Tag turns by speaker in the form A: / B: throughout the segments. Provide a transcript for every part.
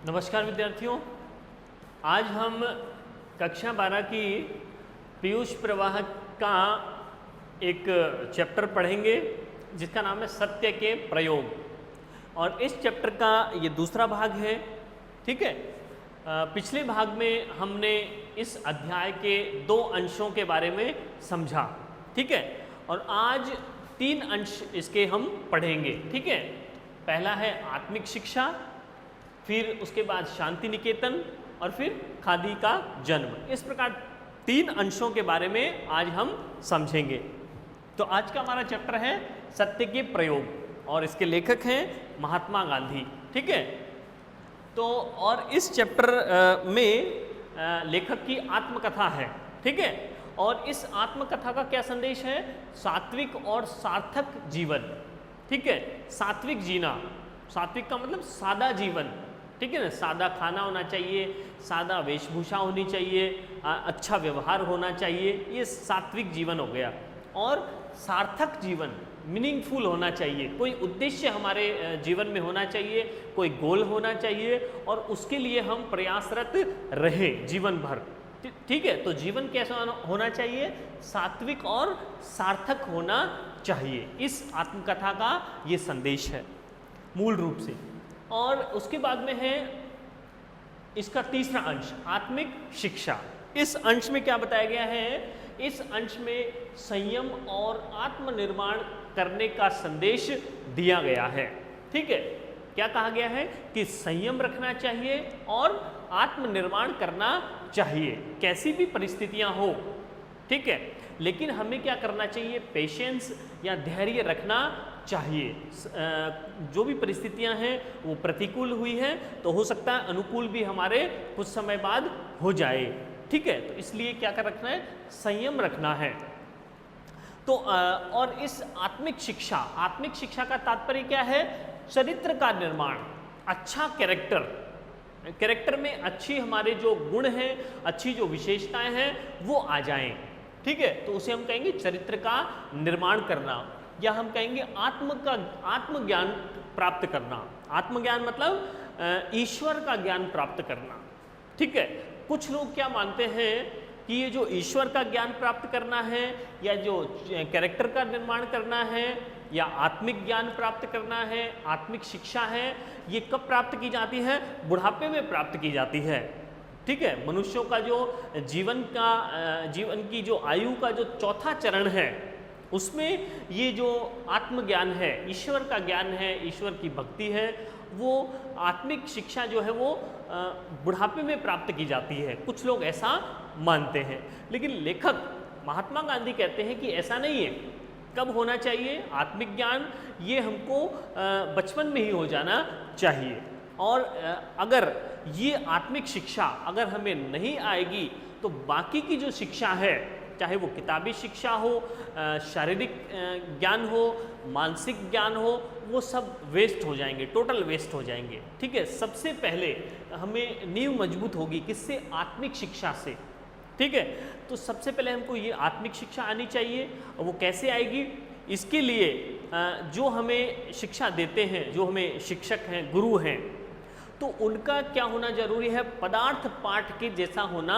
A: नमस्कार विद्यार्थियों, आज हम कक्षा 12 की पीयूष प्रवाह का एक चैप्टर पढ़ेंगे जिसका नाम है सत्य के प्रयोग। और इस चैप्टर का ये दूसरा भाग है। ठीक है, पिछले भाग में हमने इस अध्याय के 2 अंशों के बारे में समझा। ठीक है, और आज 3 अंश इसके हम पढ़ेंगे। ठीक है, पहला है आत्मिक शिक्षा, फिर उसके बाद शांति निकेतन और फिर खादी का जन्म। इस प्रकार 3 अंशों के बारे में आज हम समझेंगे। तो आज का हमारा चैप्टर है सत्य के प्रयोग और इसके लेखक हैं महात्मा गांधी। ठीक है, तो और इस चैप्टर में लेखक की आत्मकथा है। ठीक है, और इस आत्मकथा का क्या संदेश है? सात्विक और सार्थक जीवन। ठीक है, सात्विक जीना, सात्विक का मतलब सादा जीवन। ठीक है ना, सादा खाना होना चाहिए, सादा वेशभूषा होनी चाहिए, अच्छा व्यवहार होना चाहिए, ये सात्विक जीवन हो गया। और सार्थक जीवन, मीनिंगफुल होना चाहिए, कोई उद्देश्य हमारे जीवन में होना चाहिए, कोई गोल होना चाहिए और उसके लिए हम प्रयासरत रहे जीवन भर। ठीक है, तो जीवन कैसा होना चाहिए? सात्विक और सार्थक होना चाहिए। इस आत्मकथा का ये संदेश है मूल रूप से। और उसके बाद में है इसका तीसरा अंश, आत्मिक शिक्षा। इस अंश में क्या बताया गया है? इस अंश में संयम और आत्मनिर्माण करने का संदेश दिया गया है। ठीक है, क्या कहा गया है कि संयम रखना चाहिए और आत्मनिर्माण करना चाहिए, कैसी भी परिस्थितियां हो। ठीक है, लेकिन हमें क्या करना चाहिए? पेशेंस या धैर्य रखना चाहिए। जो भी परिस्थितियां हैं वो प्रतिकूल हुई हैं तो हो सकता है अनुकूल भी हमारे कुछ समय बाद हो जाए। ठीक है, तो इसलिए क्या कर रखना है? संयम रखना है। तो और इस आत्मिक शिक्षा का तात्पर्य क्या है? चरित्र का निर्माण, अच्छा कैरेक्टर में अच्छी हमारे जो गुण हैं, अच्छी जो विशेषताएं हैं वो आ जाएं। ठीक है, तो उसे हम कहेंगे चरित्र का निर्माण करना, या हम कहेंगे आत्मज्ञान प्राप्त करना। आत्मज्ञान मतलब ईश्वर का ज्ञान प्राप्त करना। ठीक है, कुछ लोग क्या मानते हैं कि ये जो ईश्वर का ज्ञान प्राप्त करना है या जो कैरेक्टर का निर्माण करना है या आत्मिक ज्ञान प्राप्त करना है, आत्मिक शिक्षा है, ये कब प्राप्त की जाती है? बुढ़ापे में प्राप्त की जाती है। ठीक है, मनुष्यों का जो जीवन की जो आयु का जो चौथा चरण है उसमें ये जो आत्मज्ञान है, ईश्वर का ज्ञान है, ईश्वर की भक्ति है, वो आत्मिक शिक्षा जो है वो बुढ़ापे में प्राप्त की जाती है। कुछ लोग ऐसा मानते हैं, लेकिन लेखक महात्मा गांधी कहते हैं कि ऐसा नहीं है। कब होना चाहिए आत्मिक ज्ञान? ये हमको बचपन में ही हो जाना चाहिए। और अगर ये आत्मिक शिक्षा अगर हमें नहीं आएगी तो बाकी की जो शिक्षा है, चाहे वो किताबी शिक्षा हो, शारीरिक ज्ञान हो, मानसिक ज्ञान हो, वो सब वेस्ट हो जाएंगे, टोटल वेस्ट हो जाएंगे। ठीक है, सबसे पहले हमें नींव मजबूत होगी किससे? आत्मिक शिक्षा से। ठीक है, तो सबसे पहले हमको ये आत्मिक शिक्षा आनी चाहिए। और वो कैसे आएगी? इसके लिए जो हमें शिक्षा देते हैं, जो हमें शिक्षक हैं, गुरु हैं, तो उनका क्या होना जरूरी है? पदार्थ पाठ के जैसा होना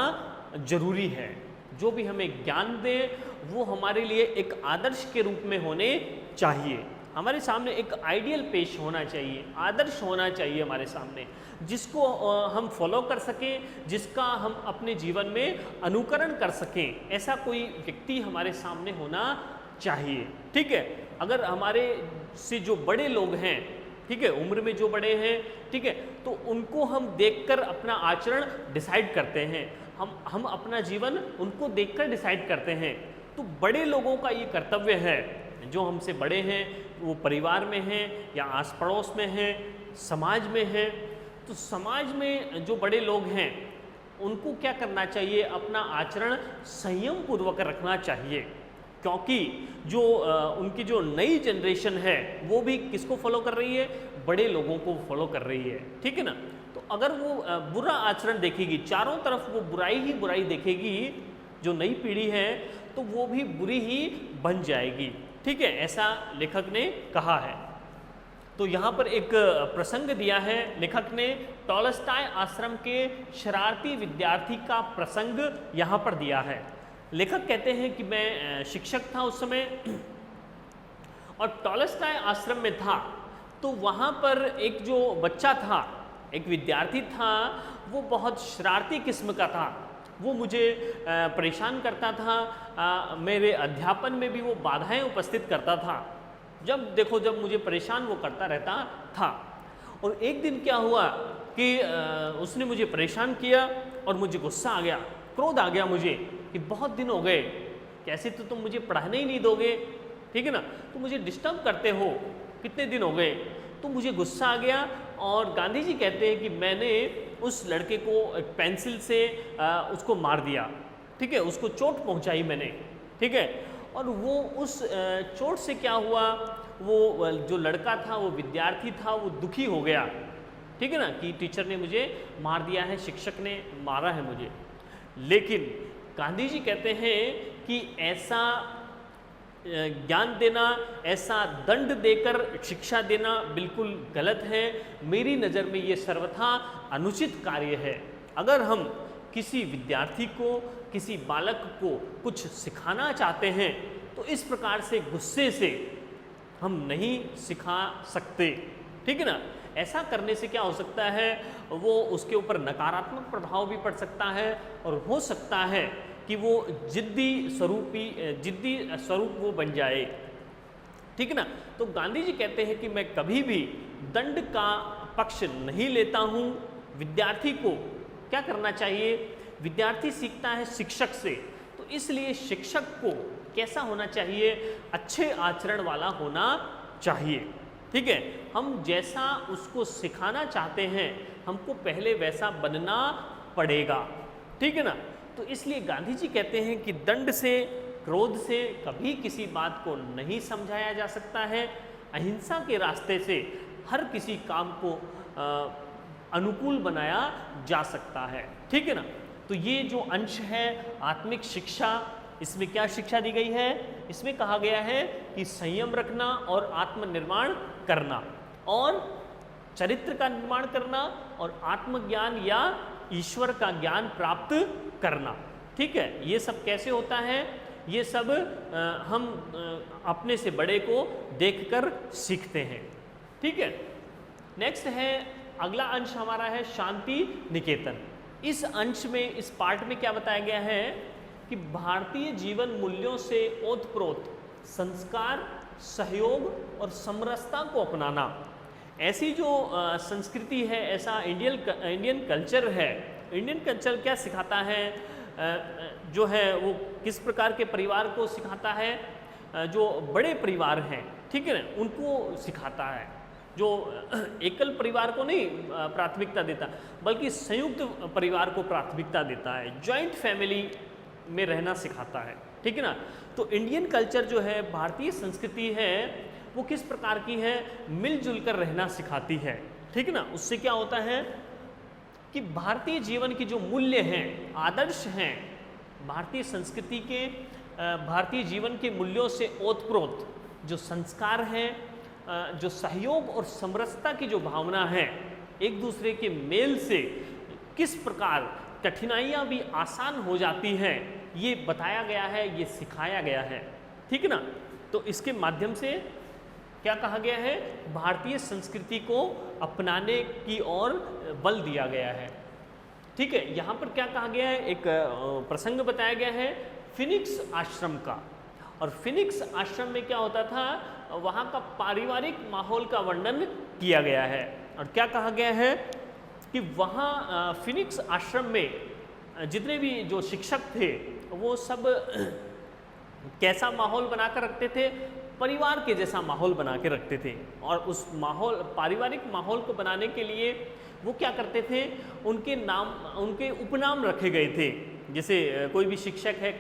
A: जरूरी है। जो भी हमें ज्ञान दे वो हमारे लिए एक आदर्श के रूप में होने चाहिए। हमारे सामने एक आइडियल पेश होना चाहिए, आदर्श होना चाहिए हमारे सामने, जिसको हम फॉलो कर सकें, जिसका हम अपने जीवन में अनुकरण कर सकें। ऐसा कोई व्यक्ति हमारे सामने होना चाहिए। ठीक है, अगर हमारे से जो बड़े लोग हैं, ठीक है, उम्र में जो बड़े हैं, ठीक है, तो उनको हम देखकर अपना आचरण डिसाइड करते हैं। हम अपना जीवन उनको देखकर डिसाइड करते हैं। तो बड़े लोगों का ये कर्तव्य है, जो हमसे बड़े हैं, वो परिवार में हैं या आस पड़ोस में हैं, समाज में हैं, तो समाज में जो बड़े लोग हैं उनको क्या करना चाहिए? अपना आचरण संयम पूर्वक रखना चाहिए। क्योंकि जो उनकी जो नई जनरेशन है वो भी किसको फॉलो कर रही है? बड़े लोगों को फॉलो कर रही है। ठीक है ना, तो अगर वो बुरा आचरण देखेगी, चारों तरफ वो बुराई ही बुराई देखेगी, जो नई पीढ़ी है, तो वो भी बुरी ही बन जाएगी। ठीक है, ऐसा लेखक ने कहा है। तो यहाँ पर एक प्रसंग दिया है लेखक ने, टॉलस्टॉय आश्रम के शरारती विद्यार्थी का प्रसंग यहाँ पर दिया है। लेखक कहते हैं कि मैं शिक्षक था उस समय और टॉलस्टॉय आश्रम में था, तो वहाँ पर एक जो बच्चा था, एक विद्यार्थी था, वो बहुत शरारती किस्म का था। वो मुझे परेशान करता था, मेरे अध्यापन में भी वो बाधाएं उपस्थित करता था। जब देखो जब मुझे परेशान वो करता रहता था। और एक दिन क्या हुआ कि उसने मुझे परेशान किया और मुझे गुस्सा आ गया, क्रोध आ गया मुझे कि बहुत दिन हो गए, कैसे तो तुम मुझे पढ़ाने ही नहीं दोगे, ठीक है ना, तो मुझे डिस्टर्ब करते हो, कितने दिन हो गए। तो मुझे गुस्सा आ गया और गांधी जी कहते हैं कि मैंने उस लड़के को एक पेंसिल से उसको मार दिया, ठीक है, उसको चोट पहुंचाई मैंने, ठीक है। और वो उस चोट से क्या हुआ, वो जो लड़का था, वो विद्यार्थी था, वो दुखी हो गया, ठीक है ना, कि टीचर ने मुझे मार दिया है, शिक्षक ने मारा है मुझे। लेकिन गांधी जी कहते हैं कि ऐसा ज्ञान देना, ऐसा दंड देकर शिक्षा देना बिल्कुल गलत है। मेरी नज़र में ये सर्वथा अनुचित कार्य है। अगर हम किसी विद्यार्थी को, किसी बालक को कुछ सिखाना चाहते हैं तो इस प्रकार से गुस्से से हम नहीं सिखा सकते, ठीक है ना। ऐसा करने से क्या हो सकता है, वो उसके ऊपर नकारात्मक प्रभाव भी पड़ सकता है और हो सकता है कि वो जिद्दी स्वरूप वो बन जाए, ठीक है ना। तो गांधी जी कहते हैं कि मैं कभी भी दंड का पक्ष नहीं लेता हूँ। विद्यार्थी को क्या करना चाहिए, विद्यार्थी सीखता है शिक्षक से, तो इसलिए शिक्षक को कैसा होना चाहिए, अच्छे आचरण वाला होना चाहिए, ठीक है। हम जैसा उसको सिखाना चाहते हैं हमको पहले वैसा बनना पड़ेगा, ठीक है ना। तो इसलिए गांधी जी कहते हैं कि दंड से, क्रोध से कभी किसी बात को नहीं समझाया जा सकता है। अहिंसा के रास्ते से हर किसी काम को अनुकूल बनाया जा सकता है, ठीक है ना। तो ये जो अंश है आत्मिक शिक्षा, इसमें क्या शिक्षा दी गई है, इसमें कहा गया है कि संयम रखना और आत्मनिर्माण करना और चरित्र का निर्माण करना और आत्मज्ञान या ईश्वर का ज्ञान प्राप्त करना, ठीक है। ये सब कैसे होता है, ये सब हम अपने से बड़े को देखकर सीखते हैं, ठीक है। नेक्स्ट है, अगला अंश हमारा है शांति निकेतन। इस अंश में, इस पार्ट में क्या बताया गया है कि भारतीय जीवन मूल्यों से ओतप्रोत संस्कार, सहयोग और समरसता को अपनाना, ऐसी जो संस्कृति है, ऐसा इंडियन कल्चर है। इंडियन कल्चर क्या सिखाता है, जो है वो किस प्रकार के परिवार को सिखाता है, जो बड़े परिवार हैं, ठीक है ना, उनको सिखाता है। जो एकल परिवार को नहीं प्राथमिकता देता, बल्कि संयुक्त परिवार को प्राथमिकता देता है, जॉइंट फैमिली में रहना सिखाता है, ठीक है ना। तो इंडियन कल्चर जो है, भारतीय संस्कृति है, वो किस प्रकार की है, मिलजुल कर रहना सिखाती है, ठीक है ना। उससे क्या होता है कि भारतीय जीवन की जो मूल्य हैं, आदर्श हैं, भारतीय संस्कृति के, भारतीय जीवन के मूल्यों से ओतप्रोत जो संस्कार हैं, जो सहयोग और समरसता की जो भावना है, एक दूसरे के मेल से किस प्रकार कठिनाइयाँ भी आसान हो जाती हैं, ये बताया गया है, ये सिखाया गया है, ठीक है ना। तो इसके माध्यम से क्या कहा गया है, भारतीय संस्कृति को अपनाने की ओर बल दिया गया है, ठीक है। यहाँ पर क्या कहा गया है, एक प्रसंग बताया गया है फिनिक्स आश्रम का। और फिनिक्स आश्रम में क्या होता था, वहाँ का पारिवारिक माहौल का वर्णन किया गया है। और क्या कहा गया है कि वहाँ फिनिक्स आश्रम में जितने भी जो शिक्षक थे वो सब कैसा माहौल बनाकर रखते थे, परिवार के जैसा माहौल बना के रखते थे। और उस माहौल, पारिवारिक माहौल को बनाने के लिए वो क्या करते थे, उनके नाम, उनके उपनाम रखे गए थे। जैसे कोई भी शिक्षक है,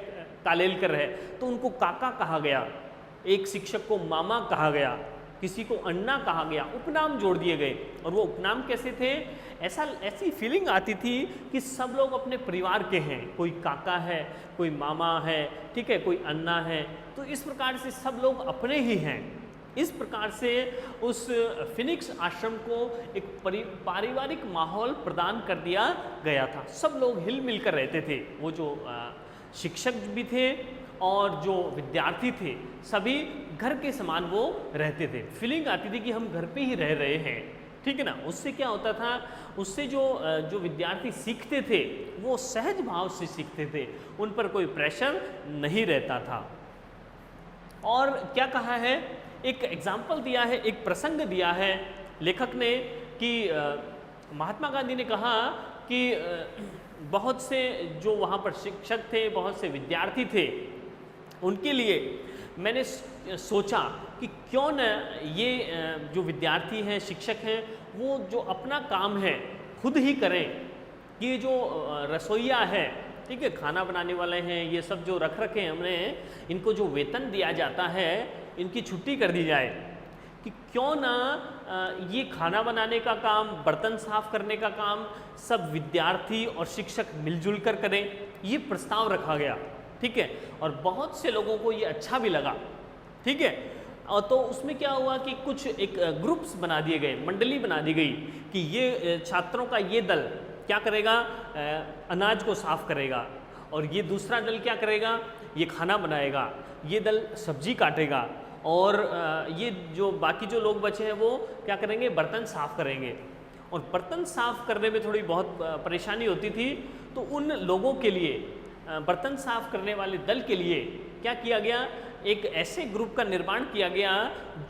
A: कालेलकर है, तो उनको काका कहा गया, एक शिक्षक को मामा कहा गया, किसी को अन्ना कहा गया, उपनाम जोड़ दिए गए। और वो उपनाम कैसे थे, ऐसी फीलिंग आती थी कि सब लोग अपने परिवार के हैं, कोई काका है, कोई मामा है, ठीक है, कोई अन्ना है, तो इस प्रकार से सब लोग अपने ही हैं, इस प्रकार से उस फिनिक्स आश्रम को एक पारिवारिक माहौल प्रदान कर दिया गया था। सब लोग हिल मिल कर रहते थे, वो जो शिक्षक भी थे और जो विद्यार्थी थे, सभी घर के समान वो रहते थे। फीलिंग आती थी कि हम घर पे ही रह रहे हैं, ठीक है ना। उससे क्या होता था, उससे जो विद्यार्थी सीखते थे वो सहज भाव से सीखते थे, उन पर कोई प्रेशर नहीं रहता था। और क्या कहा है, एक एग्जाम्पल दिया है, एक प्रसंग दिया है लेखक ने कि महात्मा गांधी ने कहा कि बहुत से जो वहाँ पर शिक्षक थे, बहुत से विद्यार्थी थे, उनके लिए मैंने सोचा कि क्यों न ये जो विद्यार्थी हैं, शिक्षक हैं, वो जो अपना काम है खुद ही करें। कि जो रसोइया है, ठीक है, खाना बनाने वाले हैं, ये सब जो रख रखे हैं हमने, इनको जो वेतन दिया जाता है, इनकी छुट्टी कर दी जाए। कि क्यों ना ये खाना बनाने का काम, बर्तन साफ करने का काम सब विद्यार्थी और शिक्षक मिलजुल कर करें। ये प्रस्ताव रखा गया, ठीक है, और बहुत से लोगों को ये अच्छा भी लगा, ठीक है। और तो उसमें क्या हुआ कि कुछ एक ग्रुप्स बना दिए गए, मंडली बना दी गई कि ये छात्रों का ये दल क्या करेगा, अनाज को साफ करेगा, और ये दूसरा दल क्या करेगा, ये खाना बनाएगा, ये दल सब्जी काटेगा, और ये जो बाकी जो लोग बचे हैं वो क्या करेंगे, बर्तन साफ करेंगे। और बर्तन साफ करने में थोड़ी बहुत परेशानी होती थी, तो उन लोगों के लिए, बर्तन साफ करने वाले दल के लिए क्या किया गया, एक ऐसे ग्रुप का निर्माण किया गया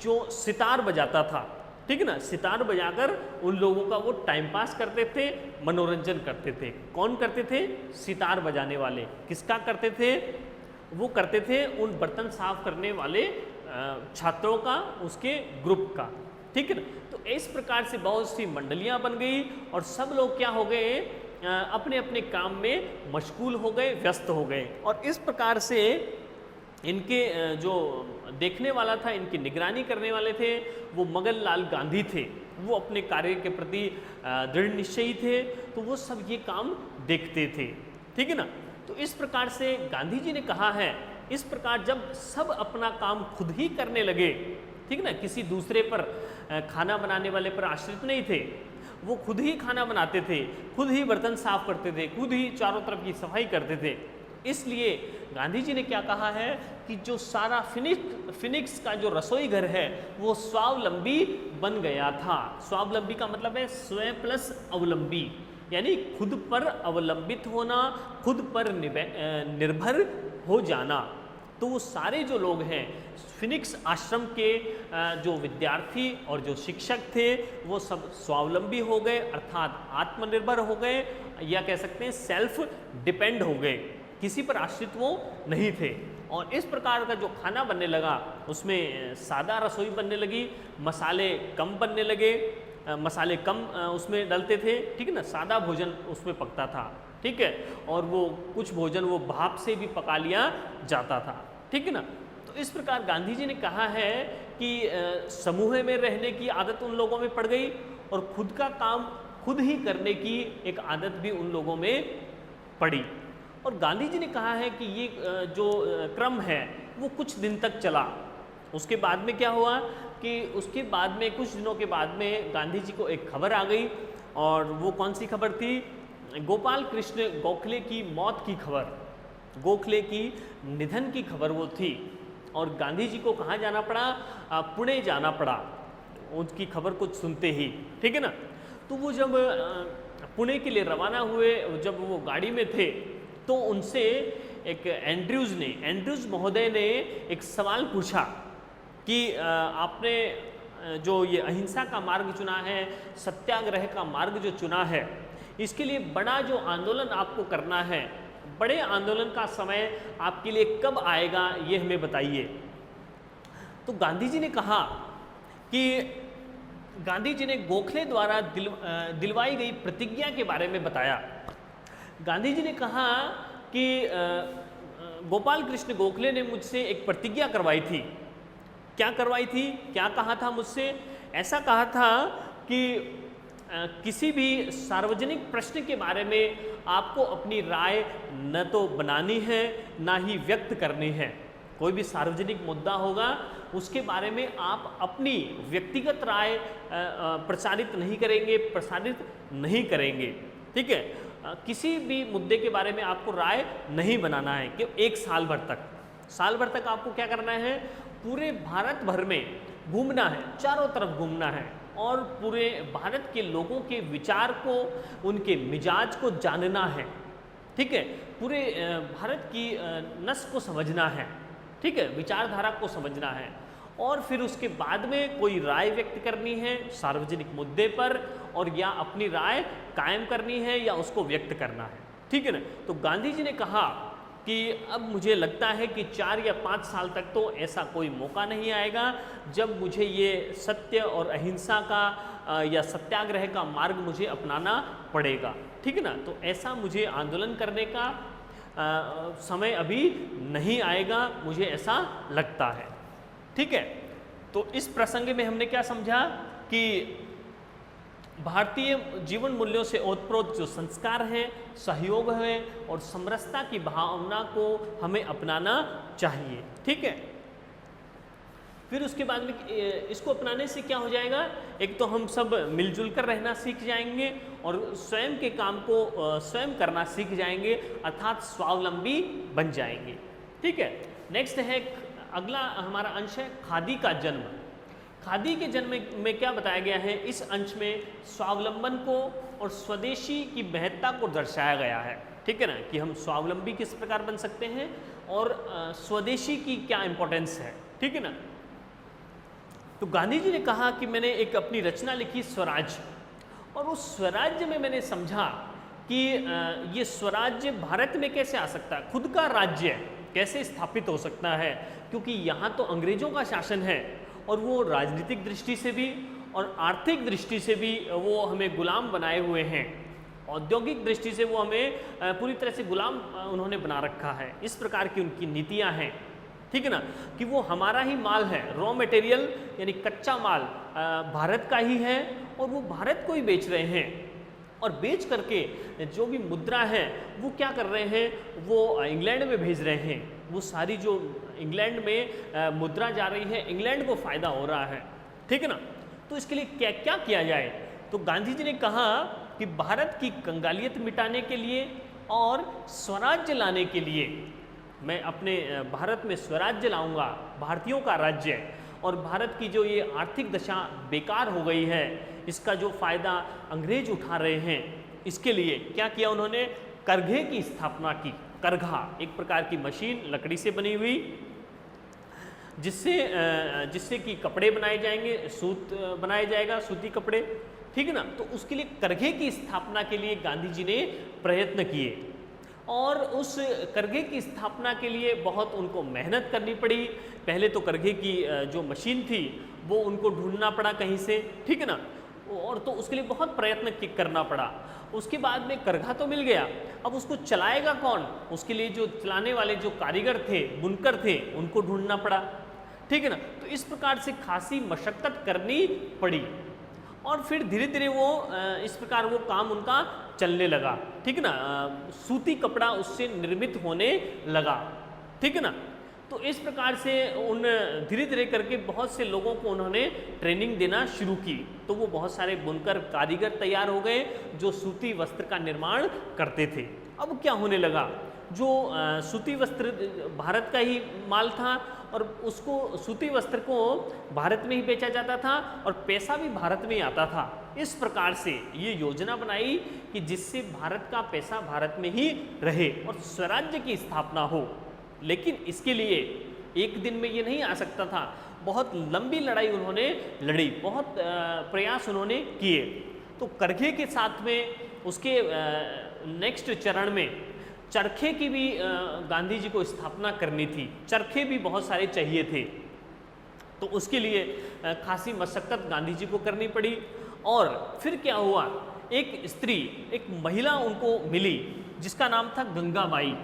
A: जो सितार बजाता था, ठीक है ना। सितार बजाकर उन लोगों का वो टाइम पास करते थे, मनोरंजन करते थे। कौन करते थे, सितार बजाने वाले। किसका करते थे, वो करते थे उन बर्तन साफ करने वाले छात्रों का, उसके ग्रुप का, ठीक है ना। तो इस प्रकार से बहुत सी मंडलियां बन गई और सब लोग क्या हो गए, अपने अपने काम में मशगूल हो गए, व्यस्त हो गए। और इस प्रकार से इनके जो देखने वाला था, इनकी निगरानी करने वाले थे, वो मगन लाल गांधी थे। वो अपने कार्य के प्रति दृढ़ निश्चयी थे, तो वो सब ये काम देखते थे, ठीक है ना। तो इस प्रकार से गांधी जी ने कहा है, इस प्रकार जब सब अपना काम खुद ही करने लगे, ठीक है ना, किसी दूसरे पर, खाना बनाने वाले पर आश्रित नहीं थे, वो खुद ही खाना बनाते थे, खुद ही बर्तन साफ करते थे, खुद ही चारों तरफ की सफाई करते थे। इसलिए गांधी जी ने क्या कहा है कि जो सारा फिनिक्स का जो रसोई घर है वो स्वावलंबी बन गया था। स्वावलंबी का मतलब है स्वयं प्लस अवलंबी, यानी खुद पर अवलंबित होना, खुद पर निर्भर हो जाना। तो वो सारे जो लोग हैं फिनिक्स आश्रम के जो विद्यार्थी और जो शिक्षक थे वो सब स्वावलंबी हो गए, अर्थात आत्मनिर्भर हो गए, या कह सकते हैं सेल्फ डिपेंड हो गए, किसी पर आश्रित वो नहीं थे। और इस प्रकार का जो खाना बनने लगा उसमें सादा रसोई बनने लगी, मसाले कम बनने लगे, मसाले कम उसमें डलते थे, ठीक है ना, सादा भोजन उसमें पकता था, ठीक है। और वो कुछ भोजन वो भाप से भी पका लिया जाता था, ठीक है ना। तो इस प्रकार गांधी जी ने कहा है कि समूह में रहने की आदत उन लोगों में पड़ गई और खुद का काम खुद ही करने की एक आदत भी उन लोगों में पड़ी। और गांधी जी ने कहा है कि ये जो क्रम है वो कुछ दिन तक चला। उसके बाद में क्या हुआ कि उसके बाद में कुछ दिनों के बाद में गांधी जी को एक खबर आ गई, और वो कौन सी खबर थी, गोपाल कृष्ण गोखले की मौत की खबर, गोखले की निधन की खबर वो थी। और गांधी जी को कहाँ जाना पड़ा, पुणे जाना पड़ा उसकी खबर को सुनते ही, ठीक है ना। तो वो जब पुणे के लिए रवाना हुए, जब वो गाड़ी में थे तो उनसे एक एंड्रयूज महोदय ने एक सवाल पूछा कि आपने जो ये अहिंसा का मार्ग चुना है, सत्याग्रह का मार्ग जो चुना है, इसके लिए बड़ा जो आंदोलन आपको करना है, बड़े आंदोलन का समय आपके लिए कब आएगा ये हमें बताइए। तो गांधी जी ने कहा कि गांधी जी ने गोखले द्वारा दिलवाई गई प्रतिज्ञा के बारे में बताया। गांधी जी ने कहा कि गोपाल कृष्ण गोखले ने मुझसे एक प्रतिज्ञा करवाई थी। क्या करवाई थी, क्या कहा था मुझसे? ऐसा कहा था कि किसी भी सार्वजनिक प्रश्न के बारे में आपको अपनी राय न तो बनानी है ना ही व्यक्त करनी है। कोई भी सार्वजनिक मुद्दा होगा उसके बारे में आप अपनी व्यक्तिगत राय प्रसारित नहीं करेंगे, प्रसारित नहीं करेंगे। ठीक है, किसी भी मुद्दे के बारे में आपको राय नहीं बनाना है कि एक साल भर तक आपको क्या करना है, पूरे भारत भर में घूमना है, चारों तरफ घूमना है और पूरे भारत के लोगों के विचार को, उनके मिजाज को जानना है। ठीक है, पूरे भारत की नस को समझना है। ठीक है, विचारधारा को समझना है और फिर उसके बाद में कोई राय व्यक्त करनी है सार्वजनिक मुद्दे पर, और या अपनी राय कायम करनी है या उसको व्यक्त करना है। ठीक है ना। तो गांधी जी ने कहा कि अब मुझे लगता है कि 4 या 5 साल तक तो ऐसा कोई मौका नहीं आएगा जब मुझे ये सत्य और अहिंसा का या सत्याग्रह का मार्ग मुझे अपनाना पड़ेगा। ठीक है ना। तो ऐसा मुझे आंदोलन करने का समय अभी नहीं आएगा, मुझे ऐसा लगता है। ठीक है, तो इस प्रसंग में हमने क्या समझा कि भारतीय जीवन मूल्यों से ओतप्रोत जो संस्कार हैं, सहयोग है और समरसता की भावना को हमें अपनाना चाहिए। ठीक है, फिर उसके बाद में इसको अपनाने से क्या हो जाएगा, एक तो हम सब मिलजुल कर रहना सीख जाएंगे और स्वयं के काम को स्वयं करना सीख जाएंगे, अर्थात स्वावलंबी बन जाएंगे। ठीक है, नेक्स्ट है अगला हमारा अंश है खादी का जन्म। खादी के जन्म में क्या बताया गया है, इस अंश में स्वावलंबन को और स्वदेशी की महत्ता को दर्शाया गया है। ठीक है ना, कि हम स्वावलंबी किस प्रकार बन सकते हैं और स्वदेशी की क्या इंपॉर्टेंस है। ठीक है ना। तो गांधी जी ने कहा कि मैंने एक अपनी रचना लिखी स्वराज्य, और उस स्वराज्य में मैंने समझा कि ये स्वराज्य भारत में कैसे आ सकता है, खुद का राज्य कैसे स्थापित हो सकता है, क्योंकि यहाँ तो अंग्रेजों का शासन है और वो राजनीतिक दृष्टि से भी और आर्थिक दृष्टि से भी वो हमें गुलाम बनाए हुए हैं, औद्योगिक दृष्टि से वो हमें पूरी तरह से गुलाम उन्होंने बना रखा है। इस प्रकार की उनकी नीतियाँ हैं। ठीक है ना, कि वो हमारा ही माल है, रॉ मटेरियल यानी कच्चा माल भारत का ही है और वो भारत को ही बेच रहे हैं, और बेच करके जो भी मुद्रा है वो क्या कर रहे हैं, वो इंग्लैंड में भेज रहे हैं। वो सारी जो इंग्लैंड में मुद्रा जा रही है, इंग्लैंड को फ़ायदा हो रहा है। ठीक है ना। तो इसके लिए क्या क्या किया जाए, तो गांधी जी ने कहा कि भारत की कंगालियत मिटाने के लिए और स्वराज्य लाने के लिए मैं अपने भारत में स्वराज्य लाऊंगा, भारतीयों का राज्य, और भारत की जो ये आर्थिक दशा बेकार हो गई है, इसका जो फायदा अंग्रेज उठा रहे हैं, इसके लिए क्या किया उन्होंने, करघे की स्थापना की। करघा एक प्रकार की मशीन लकड़ी से बनी हुई, जिससे कि कपड़े बनाए जाएंगे, सूत बनाया जाएगा, सूती कपड़े। ठीक है ना। तो उसके लिए करघे की स्थापना के लिए गांधी जी ने प्रयत्न किए, और उस करघे की स्थापना के लिए बहुत उनको मेहनत करनी पड़ी। पहले तो करघे की जो मशीन थी वो उनको ढूंढना पड़ा कहीं से। ठीक है ना, और तो उसके लिए बहुत प्रयत्न करना पड़ा। उसके बाद में करघा तो मिल गया, अब उसको चलाएगा कौन, उसके लिए जो चलाने वाले जो कारीगर थे, बुनकर थे, उनको ढूंढना पड़ा। ठीक है ना। तो इस प्रकार से खासी मशक्कत करनी पड़ी, और फिर धीरे धीरे वो इस प्रकार वो काम उनका चलने लगा। ठीक है ना। सूती कपड़ा उससे निर्मित होने लगा। ठीक है ना। तो इस प्रकार से उन धीरे धीरे करके बहुत से लोगों को उन्होंने ट्रेनिंग देना शुरू की, तो वो बहुत सारे बुनकर कारीगर तैयार हो गए जो सूती वस्त्र का निर्माण करते थे। अब क्या होने लगा, जो सूती वस्त्र भारत का ही माल था और उसको सूती वस्त्र को भारत में ही बेचा जाता था और पैसा भी भारत में ही आता था। इस प्रकार से ये योजना बनाई कि जिससे भारत का पैसा भारत में ही रहे और स्वराज्य की स्थापना हो। लेकिन इसके लिए एक दिन में ये नहीं आ सकता था, बहुत लंबी लड़ाई उन्होंने लड़ी, बहुत प्रयास उन्होंने किए। तो करघे के साथ में उसके नेक्स्ट चरण में चरखे की भी गांधी जी को स्थापना करनी थी। चरखे भी बहुत सारे चाहिए थे, तो उसके लिए खासी मशक्कत गांधी जी को करनी पड़ी। और फिर क्या हुआ, एक स्त्री, एक महिला उनको मिली जिसका नाम था गंगाबाई।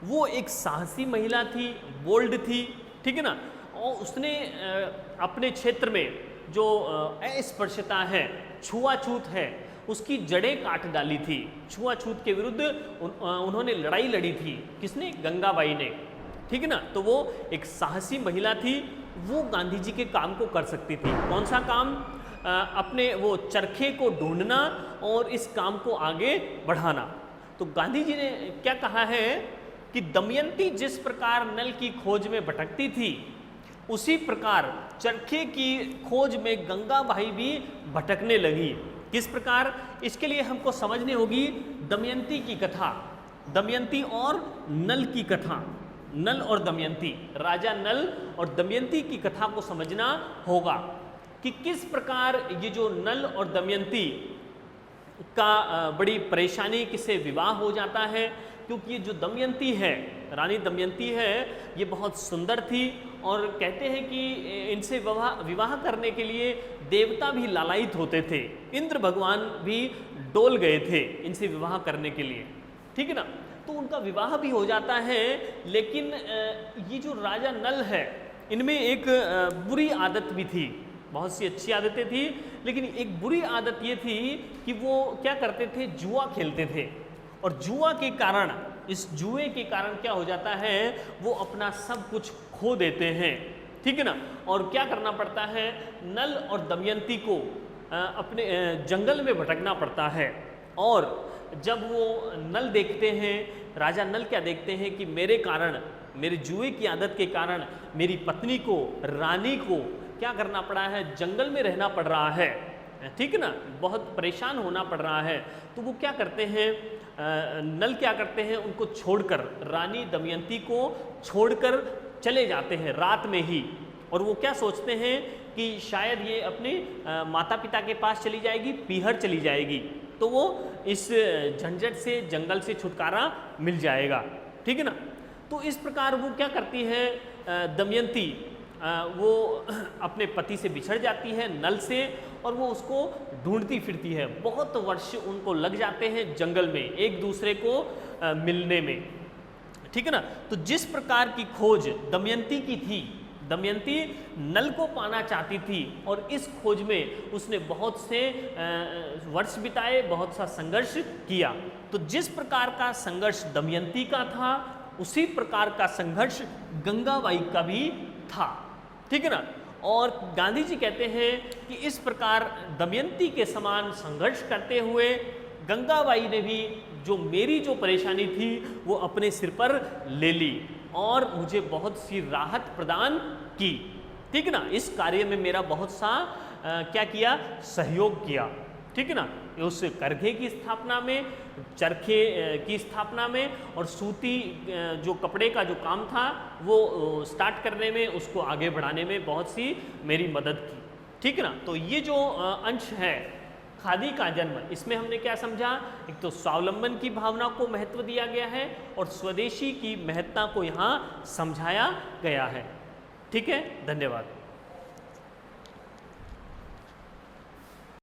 A: वो एक साहसी महिला थी, बोल्ड थी। ठीक है ना। और उसने अपने क्षेत्र में जो अस्पृश्यता है, छुआछूत है, उसकी जड़ें काट डाली थी। छुआछूत के विरुद्ध उन्होंने लड़ाई लड़ी थी। किसने? गंगाबाई ने। ठीक है ना। तो वो एक साहसी महिला थी वो गांधी जी के काम को कर सकती थी। कौन सा काम? अपने वो चरखे को ढूंढना और इस काम को आगे बढ़ाना। तो गांधी जी ने क्या कहा है कि दमयंती जिस प्रकार नल की खोज में भटकती थी, उसी प्रकार चरखे की खोज में गंगाबाई भी भटकने लगी। किस प्रकार? इसके लिए हमको समझनी होगी दमयंती की कथा, दमयंती और नल की कथा, नल और दमयंती, राजा नल और दमयंती की कथा को समझना होगा कि किस प्रकार ये जो नल और दमयंती का बड़ी परेशानी किसे विवाह हो जाता है। क्योंकि ये जो दमयंती है, रानी दमयंती है, ये बहुत सुंदर थी और कहते हैं कि इनसे विवाह करने के लिए देवता भी लालायित होते थे, इंद्र भगवान भी डोल गए थे इनसे विवाह करने के लिए, ठीक है ना। तो उनका विवाह भी हो जाता है, लेकिन ये जो राजा नल है इनमें एक बुरी आदत भी थी। बहुत सी अच्छी आदतें थी, लेकिन एक बुरी आदत ये थी कि वो क्या करते थे, जुआ खेलते थे। और जुआ के कारण, इस जुए के कारण क्या हो जाता है, वो अपना सब कुछ खो देते हैं, ठीक है ना। और क्या करना पड़ता है, नल और दमयंती को अपने जंगल में भटकना पड़ता है। और जब वो नल देखते हैं, राजा नल क्या देखते हैं कि मेरे कारण, मेरे जुए की आदत के कारण मेरी पत्नी को, रानी को क्या करना पड़ा है, जंगल में रहना पड़ रहा है, ठीक है ना, बहुत परेशान होना पड़ रहा है। तो वो क्या करते हैं, नल क्या करते हैं, उनको छोड़कर, रानी दमयंती को छोड़कर चले जाते हैं रात में ही। और वो क्या सोचते हैं कि शायद ये अपने माता पिता के पास चली जाएगी, पीहर चली जाएगी, तो वो इस झंझट से, जंगल से छुटकारा मिल जाएगा, ठीक है ना। तो इस प्रकार वो क्या करती है, दमयंती वो अपने पति से बिछड़ जाती है, नल से, और वो उसको ढूंढती फिरती है। बहुत वर्ष उनको लग जाते हैं जंगल में एक दूसरे को मिलने में, ठीक है ना। तो जिस प्रकार की खोज दमयंती की थी, दमयंती नल को पाना चाहती थी और इस खोज में उसने बहुत से वर्ष बिताए, बहुत सा संघर्ष किया। तो जिस प्रकार का संघर्ष दमयंती का था, उसी प्रकार का संघर्ष गंगाबाई का भी था, ठीक है ना। और गांधी जी कहते हैं कि इस प्रकार दमयंती के समान संघर्ष करते हुए गंगाबाई ने भी जो मेरी जो परेशानी थी वो अपने सिर पर ले ली और मुझे बहुत सी राहत प्रदान की, ठीक है ना। इस कार्य में मेरा बहुत सा क्या किया, सहयोग किया, ठीक है ना। उस करघे की स्थापना में, चरखे की स्थापना में, और सूती जो कपड़े का जो काम था वो स्टार्ट करने में, उसको आगे बढ़ाने में बहुत सी मेरी मदद की, ठीक है ना। तो ये जो अंश है खादी का जन्म, इसमें हमने क्या समझा, एक तो स्वावलंबन की भावना को महत्व दिया गया है और स्वदेशी की महत्ता को यहाँ समझाया गया है, ठीक है। धन्यवाद।